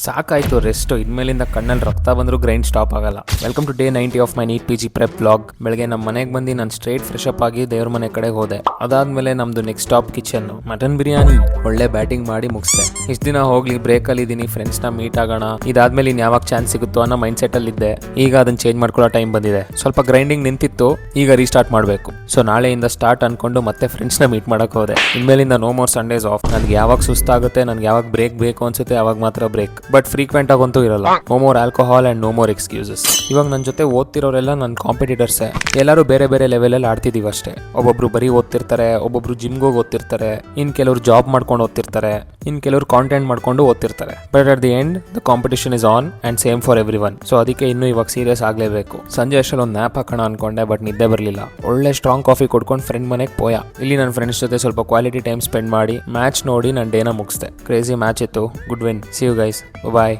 ಸಾಕಾಯ್ತು ರೆಸ್ಟ್. ಇನ್ಮೇಲಿಂದ ಕಣ್ಣಲ್ಲಿ ರಕ್ತ ಬಂದರೂ ಗ್ರೈಂಡ್ ಸ್ಟಾಪ್ ಆಗಲ್ಲ. Welcome to day 90 of my NEET PG prep blog. ಬೆಳಗ್ಗೆ ನಮ್ಮ ಮನೆಗೆ ಬಂದು ನಾನು ಸ್ಟ್ರೇಟ್ ಫ್ರೆಶ್ ಅಪ್ ಆಗಿ ದೇವ್ರ ಮನೆ ಕಡೆ ಹೋದೆ. ಅದಾದ್ಮೇಲೆ ನಮ್ದು next stop kitchen. Mutton biryani ಒಳ್ಳೆ ಬ್ಯಾಟಿಂಗ್ ಮಾಡಿ ಮುಗಿಸ್ದೆ. ಇಷ್ಟು ದಿನ ಹೋಗ್ಲಿ ಬ್ರೇಕಲ್ಲಿ ಇದ್ದೀನಿ, ಫ್ರೆಂಡ್ಸ್ನ ಮೀಟ್ ಆಗೋಣ, ಇದಾದ್ಮೇಲೆ ಇನ್ನು ಯಾವಾಗ ಚಾನ್ಸ್ ಸಿಗುತ್ತೋ ಅನ್ನೋ ಮೈಂಡ್ ಸೆಟ್ ಅಲ್ಲಿ ಇದ್ದೆ. ಈಗ ಅದನ್ನ ಚೇಂಜ್ ಮಾಡ್ಕೊಳ್ಳೋ ಟೈಮ್ ಬಂದಿದೆ. ಸ್ವಲ್ಪ ಗ್ರೈಂಡಿಂಗ್ ನಿಂತಿತ್ತು, ಈಗ ರೀಸ್ಟಾರ್ಟ್ ಮಾಡಬೇಕು. ಸೊ ನಾಳೆಯಿಂದ ಸ್ಟಾರ್ಟ್ ಅನ್ಕೊಂಡು ಮತ್ತೆ ಫ್ರೆಂಡ್ಸ್ನ ಮೀಟ್ ಮಾಡಕ್ ಹೋದೆ. ಇನ್ಮೇಲಿಂದ ನೋ ಮೋರ್ ಸಂಡೇಸ್ ಆಫ್. ನನ್ಗೆ ಯಾವಾಗ ಸುಸ್ತಾಗುತ್ತೆ, ನನ್ಗೆ ಯಾವಾಗ ಬ್ರೇಕ್ ಬೇಕು ಅನ್ಸುತ್ತೆ ಅವಾಗ ಮಾತ್ರ ಬ್ರೇಕ್. ಬಟ್ ಫ್ರೀಕ್ವೆಂಟ್ ಆಗಂತೂ ಇರಲ್ಲ. No more alcohol and no more excuses. ಇವಾಗ ನನ್ನ ಜೊತೆ ಓದ್ತಿರೋರೆಲ್ಲ ನನ್ನ ಕಾಂಪಿಟೇಟರ್ಸೇ. ಎಲ್ಲರೂ ಬೇರೆ ಬೇರೆ ಲೆವೆಲಲ್ಲಿ ಆಡ್ತಿದೀವಿ ಅಷ್ಟೇ. ಒಬ್ಬೊಬ್ರು ಬರೀ ಓದ್ತಿರ್ತಾರೆ, ಒಬ್ಬೊಬ್ರು ಜಿಮ್ಗೆ ಹೋಗಿ ಓದ್ತಿರ್ತಾರೆ, ಇನ್ ಕೆಲವರು ಜಾಬ್ ಮಾಡ್ಕೊಂಡು ಓದ್ತಿರ್ತಾರೆ, ಇನ್ ಕೆಲವರು ಕಾಂಟೆಂಟ್ ಮಾಡ್ಕೊಂಡು ಓದ್ತಿರ್ತಾರೆ. But at the end the competition is on and same for every one. So ಅದಕ್ಕೆ ಇನ್ನು ಇವಾಗ ಸೀರಿಯಸ್ ಆಗಲೇಬೇಕು. ಸಂಜೆ ಅಷ್ಟರಲ್ಲಿ ಒಂದು ನ್ಯಾಪ್ ಹಾಕೋಣ ಅನ್ಕೊಂಡೆ, ಬಟ್ ನಿದ್ದೆ ಬರಲಿಲ್ಲ. ಒಳ್ಳೆ ಸ್ಟ್ರಾಂಗ್ ಕಾಫಿ ಕೊಡ್ಕೊಂಡು ಫ್ರೆಂಡ್ ಮನೆಗೆ ಪೋಯ. ಇಲ್ಲಿ ನನ್ನ ಫ್ರೆಂಡ್ಸ್ ಜೊತೆ ಸ್ವಲ್ಪ ಕ್ವಾಲಿಟಿ ಟೈಮ್ ಸ್ಪೆಂಡ್ ಮಾಡಿ ಮ್ಯಾಚ್ ನೋಡಿ ನನ್ನ ಡೇನ ಮುಗಿಸ್ದೆ. ಕ್ರೇಜಿ ಮ್ಯಾಚ್ ಇತ್ತು. Good win. See you guys. Bye.